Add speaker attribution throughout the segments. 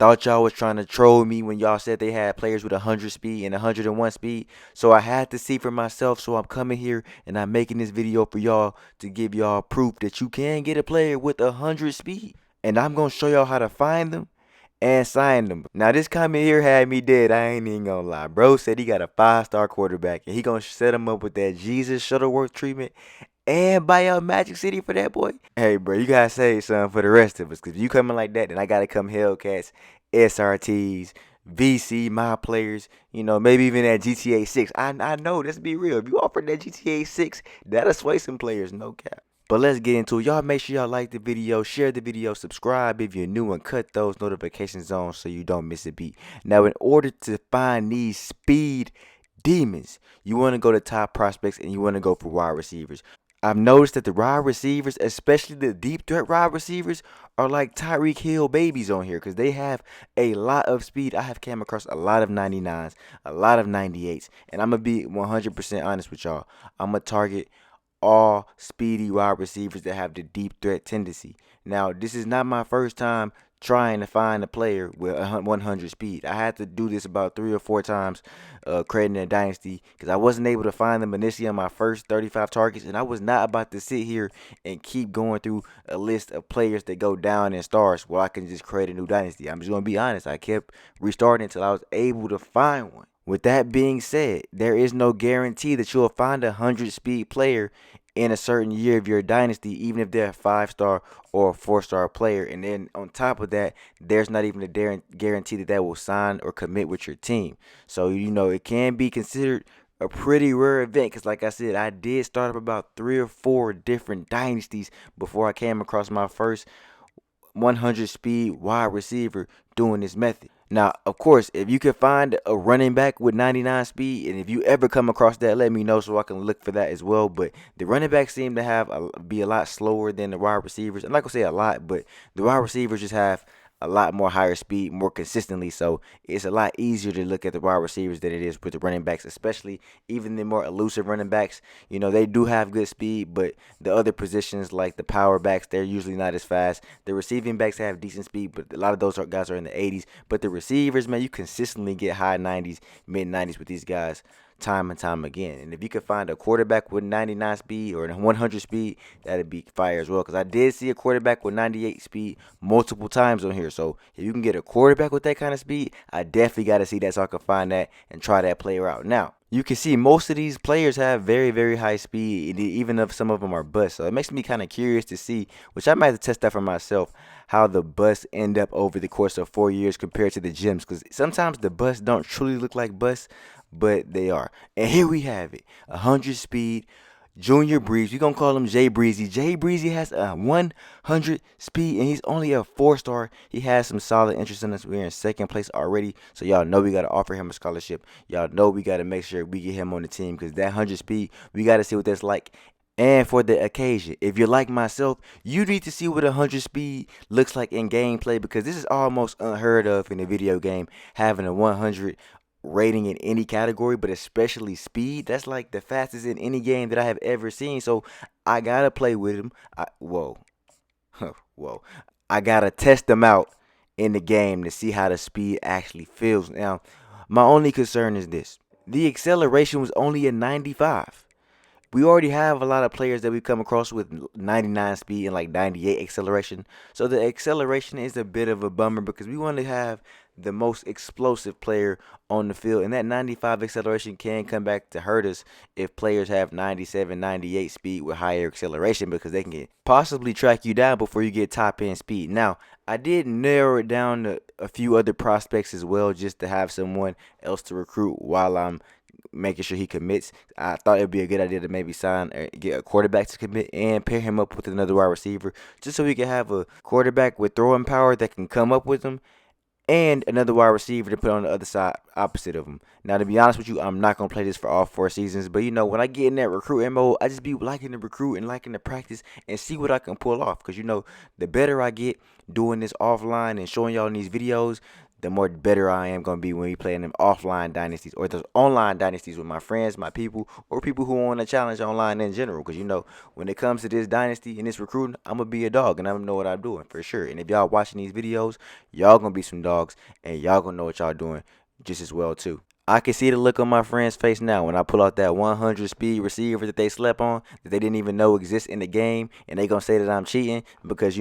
Speaker 1: thought y'all was trying to troll me when y'all said they had players with 100 speed and 101 speed. So I had to see for myself. So I'm coming here and I'm making this video for y'all to give y'all proof that you can get a player with 100 speed. And I'm going to show y'all how to find them and sign them. Now this comment here had me dead. I ain't even gonna lie. Bro said he got a 5-star quarterback and he gonna set him up with that Jesus Shuttleworth treatment and buy out Magic City for that boy. Hey bro, you gotta save something for the rest of us. Cause if you coming like that, then I gotta come Hellcats, SRTs, VC, my players, maybe even that GTA 6. I know, let's be real. If you offer that GTA 6, that'll sway some players, no cap. But let's get into it. Y'all make sure y'all like the video, share the video, subscribe if you're new, and cut those notifications on so you don't miss a beat. Now, in order to find these speed demons, you want to go to top prospects and you want to go for wide receivers. I've noticed that the wide receivers, especially the deep threat wide receivers, are like Tyreek Hill babies on here because they have a lot of speed. I have came across a lot of 99s, a lot of 98s, and I'm going to be 100% honest with y'all. I'm going to target all speedy wide receivers that have the deep threat tendency. Now, this is not my first time trying to find a player with 100 speed. I had to do this about 3 or 4 times creating a dynasty because I wasn't able to find them initially on my first 35 targets, and I was not about to sit here and keep going through a list of players that go down in stars where I can just create a new dynasty. I'm just going to be honest. I kept restarting until I was able to find one. With that being said, there is no guarantee that you'll find a 100 speed player in a certain year of your dynasty, even if they're a 5-star or a 4-star player. And then on top of that, there's not even a guarantee that that will sign or commit with your team. So, it can be considered a pretty rare event because, like I said, I did start up about 3 or 4 different dynasties before I came across my first 100 speed wide receiver doing this method. Now, of course, if you can find a running back with 99 speed, and if you ever come across that, let me know so I can look for that as well. But the running backs seem to be a lot slower than the wide receivers. I'm not gonna say a lot, but the wide receivers just have a lot more higher speed more consistently. So it's a lot easier to look at the wide receivers than it is with the running backs, especially even the more elusive running backs. They do have good speed, but the other positions like the power backs, they're usually not as fast. The receiving backs have decent speed, but a lot of those guys are in the 80s. But the receivers, man, you consistently get high 90s, mid 90s with these guys time and time again. And if you could find a quarterback with 99 speed or 100 speed, that'd be fire as well. Because I did see a quarterback with 98 speed multiple times on here. So if you can get a quarterback with that kind of speed, I definitely got to see that so I can find that and try that player out. Now, you can see most of these players have very, very high speed, even if some of them are busts. So it makes me kind of curious to see, which I might have to test that for myself, how the busts end up over the course of 4 years compared to the gems. Because sometimes the busts don't truly look like busts, but they are. And here we have it, 100 speed, Junior Breeze. We're going to call him Jay Breezy. Jay Breezy has a 100 speed, and he's only a 4-star. He has some solid interest in us. We're in 2nd place already, so y'all know we got to offer him a scholarship. Y'all know we got to make sure we get him on the team because that 100 speed, we got to see what that's like. And for the occasion, if you're like myself, you need to see what 100 speed looks like in gameplay because this is almost unheard of in a video game, having a 100 rating in any category, but especially speed. That's like the fastest in any game that I have ever seen. So I gotta play with him. Whoa. Whoa. I gotta test them out in the game to see how the speed actually feels. Now, my only concern is this. The acceleration was only a 95. We already have a lot of players that we come across with 99 speed and like 98 acceleration. So the acceleration is a bit of a bummer because we want to have the most explosive player on the field. And that 95 acceleration can come back to hurt us if players have 97, 98 speed with higher acceleration because they can possibly track you down before you get top end speed. Now, I did narrow it down to a few other prospects as well just to have someone else to recruit while I'm making sure he commits. I thought it'd be a good idea to maybe sign or get a quarterback to commit and pair him up with another wide receiver just so we can have a quarterback with throwing power that can come up with him and another wide receiver to put on the other side opposite of him. Now, to be honest with you, I'm not going to play this for all 4 seasons, but when I get in that recruiting mode, I just be liking to recruit and liking to practice and see what I can pull off because the better I get doing this offline and showing y'all in these videos, the more better I am going to be when we play in them offline dynasties or those online dynasties with my friends, my people, or people who want to challenge online in general. Because, when it comes to this dynasty and this recruiting, I'm going to be a dog and I know what I'm doing for sure. And if y'all watching these videos, y'all going to be some dogs and y'all going to know what y'all doing just as well, too. I can see the look on my friend's face now when I pull out that 100 speed receiver that they slept on, that they didn't even know exists in the game, and they gonna say that I'm cheating because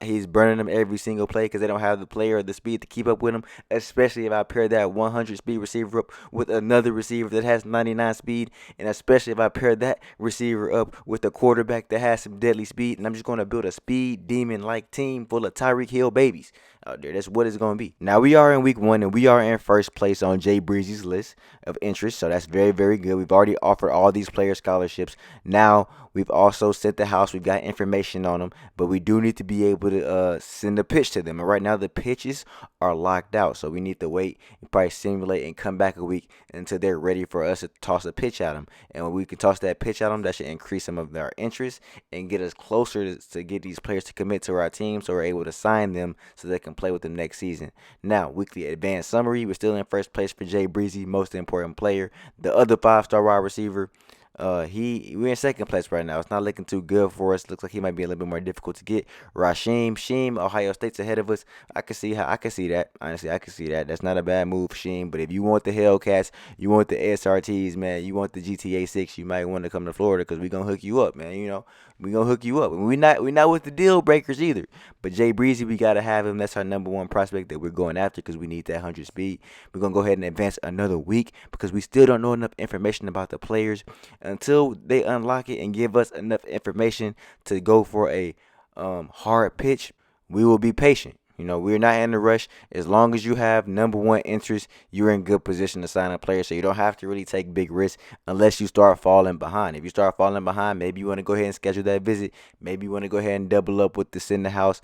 Speaker 1: he's burning them every single play because they don't have the player or the speed to keep up with him. Especially if I pair that 100 speed receiver up with another receiver that has 99 speed, and especially if I pair that receiver up with a quarterback that has some deadly speed, and I'm just gonna build a speed demon like team full of Tyreek Hill babies out there. That's what it's going to be. Now, we are in week 1, and we are in first place on Jay Breezy's list of interest, so that's very, very good. We've already offered all these players scholarships. Now, we've also sent the house. We've got information on them, but we do need to be able to send a pitch to them. And right now, the pitches are locked out, so we need to wait and probably simulate and come back a week until they're ready for us to toss a pitch at them. And when we can toss that pitch at them, that should increase some of their interest and get us closer to get these players to commit to our team so we're able to sign them so they can play with them next season. Now, weekly advanced summary. We're still in first place for Jay Breezy, most important player. The other 5-star wide receiver, we're in second place right now. It's not looking too good for us. Looks like he might be a little bit more difficult to get. Sheem, Ohio State's ahead of us. I can see that. Honestly, I can see that. That's not a bad move, Sheem. But if you want the Hellcats, you want the SRTs, man, you want the GTA 6, you might want to come to Florida because we gonna hook you up, man. We gonna hook you up. And we not with the deal breakers either. But Jay Breezy, we gotta have him. That's our number one prospect that we're going after because we need that 100 speed. We're gonna go ahead and advance another week because we still don't know enough information about the players. Until they unlock it and give us enough information to go for a hard pitch, we will be patient. We're not in a rush. As long as you have number one interest, you're in good position to sign a player. So you don't have to really take big risks unless you start falling behind. If you start falling behind, maybe you want to go ahead and schedule that visit. Maybe you want to go ahead and double up with this in the house.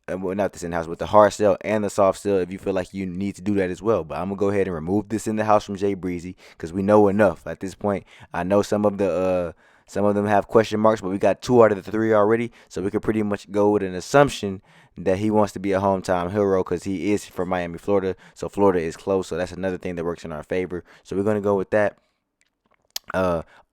Speaker 1: Well, not this in the house, with the hard sell and the soft sell if you feel like you need to do that as well. But I'm gonna go ahead and remove this in the house from Jay Breezy because we know enough at this point. I know some of them have question marks, but we got 2 out of the 3 already, so we could pretty much go with an assumption that he wants to be a hometown hero because he is from Miami, Florida. So Florida is close, so that's another thing that works in our favor. So we're gonna go with that.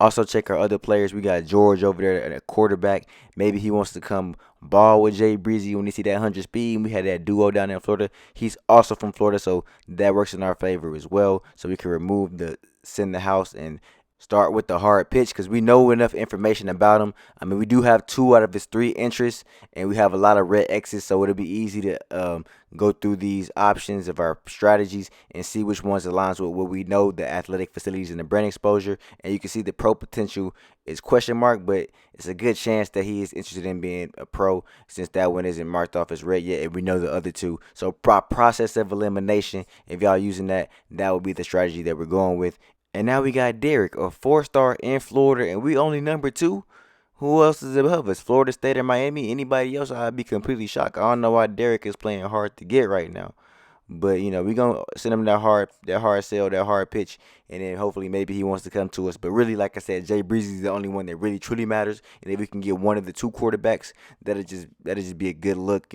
Speaker 1: Also check our other players. We got George over there at a quarterback. Maybe he wants to come ball with Jay Breezy when he see that 100 speed. We had that duo down there in Florida. He's also from Florida, so that works in our favor as well. So we can remove the send the house and start with the hard pitch because we know enough information about him. I mean, we do have 2 out of his 3 interests, and we have a lot of red X's, so it'll be easy to go through these options of our strategies and see which ones aligns with what we know, the athletic facilities and the brand exposure. And you can see the pro potential is question mark, but it's a good chance that he is interested in being a pro since that one isn't marked off as red yet, and we know the other 2. So process of elimination, if y'all using that would be the strategy that we're going with. And now we got Derek, a 4-star in Florida, and we only number 2. Who else is above us? Florida State or Miami? Anybody else? I'd be completely shocked. I don't know why Derek is playing hard to get right now. But we gonna send him that hard sell, that hard pitch, and then hopefully maybe he wants to come to us. But really, like I said, Jay Breezy is the only one that really truly matters. And if we can get one of the 2 quarterbacks, that'll just be a good look,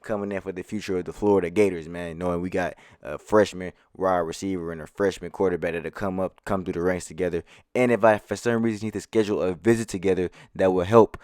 Speaker 1: coming in for the future of the Florida Gators, man. Knowing we got a freshman wide receiver and a freshman quarterback that'll come through the ranks together. And if I for some reason need to schedule a visit together, that will help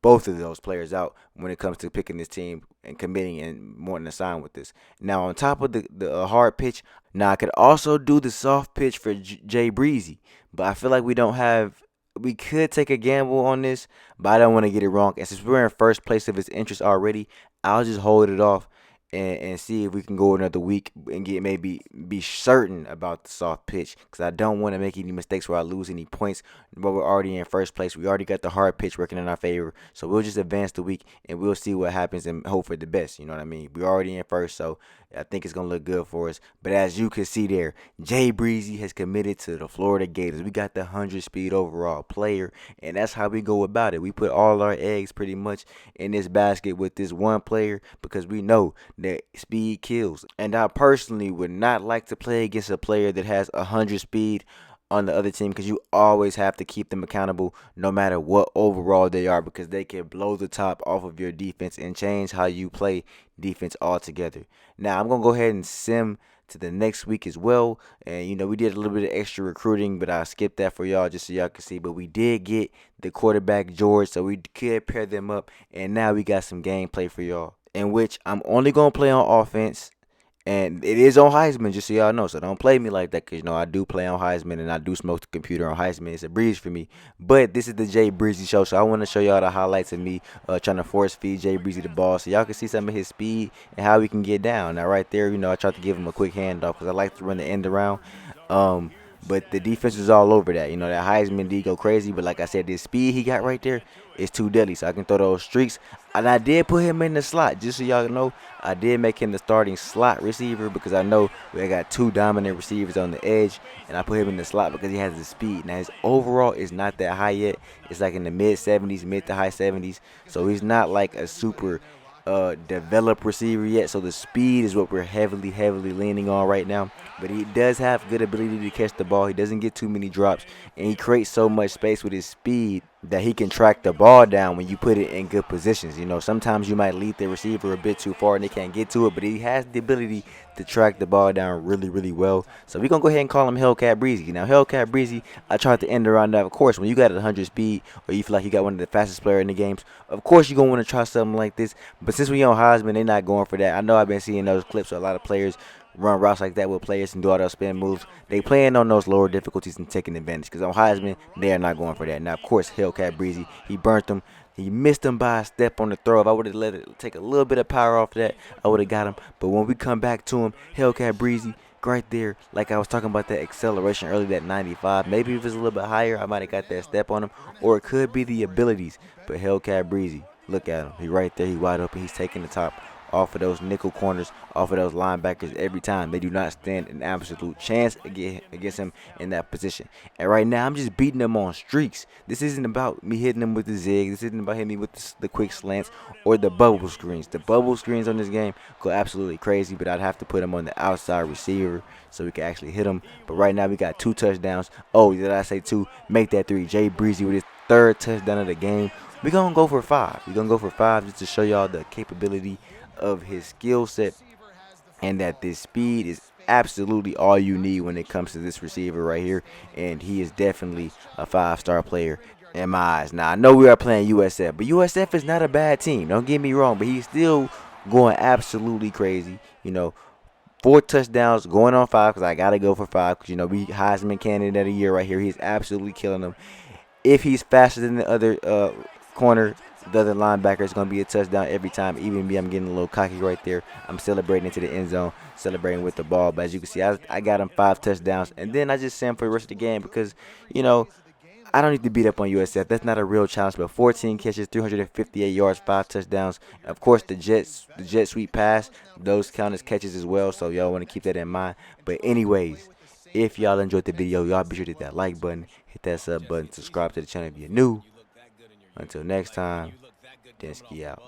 Speaker 1: both of those players out when it comes to picking this team and committing and wanting to sign with this. Now, on top of the hard pitch, now I could also do the soft pitch for Jay Breezy, but I feel like we could take a gamble on this, but I don't want to get it wrong. And since we're in first place of his interest already, I'll just hold it off and see if we can go another week and maybe be certain about the soft pitch because I don't want to make any mistakes where I lose any points. But we're already in first place. We already got the hard pitch working in our favor, so we'll just advance the week and we'll see what happens and hope for the best. You know what I mean? We're already in first, so I think it's gonna look good for us. But as you can see there, Jay Breezy has committed to the Florida Gators. We got the 100 speed overall player, and that's how we go about it. We put all our eggs pretty much in this basket with this one player because we know that speed kills. And I personally would not like to play against a player that has 100 speed on the other team because you always have to keep them accountable no matter what overall they are because they can blow the top off of your defense and change how you play defense altogether. Now, I'm going to go ahead and sim to the next week as well. And, we did a little bit of extra recruiting, but I skipped that for y'all just so y'all can see. But we did get the quarterback, George, so we could pair them up. And now we got some gameplay for y'all in which I'm only going to play on offense and it is on Heisman, just so y'all know. So don't play me like that, because, I do play on Heisman, and I do smoke the computer on Heisman. It's a breeze for me. But this is the Jay Breezy show, so I want to show y'all the highlights of me trying to force feed Jay Breezy the ball, so y'all can see some of his speed and how he can get down. Now, right there, I tried to give him a quick handoff, because I like to run the end around. Um, but the defense is all over that. That Heisman D go crazy. But like I said, this speed he got right there is too deadly. So I can throw those streaks. And I did put him in the slot, just so y'all know. I did make him the starting slot receiver because I know we got two dominant receivers on the edge, and I put him in the slot because he has the speed. Now his overall is not that high yet. It's like in the mid 70s, mid to high 70s. So he's not like a super developed receiver yet. So the speed is what we're heavily, heavily leaning on right now. But he does have good ability to catch the ball. He doesn't get too many drops, and he creates so much space with his speed that he can track the ball down when you put it in good positions. Sometimes you might lead the receiver a bit too far and they can't get to it, but he has the ability to track the ball down really, really well. So we're going to go ahead and call him Hellcat Breezy. Now, Hellcat Breezy, I tried to end around that. Of course, when you got 100 speed or you feel like you got one of the fastest player in the games, of course you're going to want to try something like this. But since we on Heisman, they're not going for that. I know I've been seeing those clips of a lot of players run routes like that with players and do all those spin moves. They playing on those lower difficulties and taking advantage. Because on Heisman, they are not going for that. Now, of course, Hellcat Breezy, he burnt them. He missed him by a step on the throw. If I would have let it take a little bit of power off that, I would have got him. But when we come back to him, Hellcat Breezy, right there, like I was talking about that acceleration early, that 95. Maybe if it's a little bit higher, I might have got that step on him. Or it could be the abilities. But Hellcat Breezy, look at him. He right there. He wide open. He's taking the top off of those nickel corners, off of those linebackers every time. They do not stand an absolute chance against him in that position. And right now, I'm just beating them on streaks. This isn't about me hitting them with the zig. This isn't about hitting me with the quick slants or the bubble screens. The bubble screens on this game go absolutely crazy, but I'd have to put him on the outside receiver so we can actually hit him. But right now, we got 2 touchdowns. Oh, did I say 2? Make that 3. Jay Breezy with his 3rd touchdown of the game. We're going to go for 5. We're going to go for 5 just to show y'all the capability of his skill set and that this speed is absolutely all you need when it comes to this receiver right here. And he is definitely a 5-star player in my eyes. Now, I know we are playing USF, but USF is not a bad team. Don't get me wrong, but he's still going absolutely crazy. 4 touchdowns, going on 5 because I got to go for 5 because, we Heisman candidate of the year right here. He's absolutely killing them. If he's faster than the other corner, the other linebacker, is going to be a touchdown every time. Even me, I'm getting a little cocky right there. I'm celebrating into the end zone, celebrating with the ball. But as you can see, I got him 5 touchdowns. And then I just sent him for the rest of the game because, I don't need to beat up on USF. That's not a real challenge. But 14 catches, 358 yards, 5 touchdowns. Of course, the jet sweep pass, those count as catches as well. So y'all want to keep that in mind. But anyways, if y'all enjoyed the video, y'all be sure to hit that like button, hit that sub button, subscribe to the channel if you're new. Until next time, Densky out.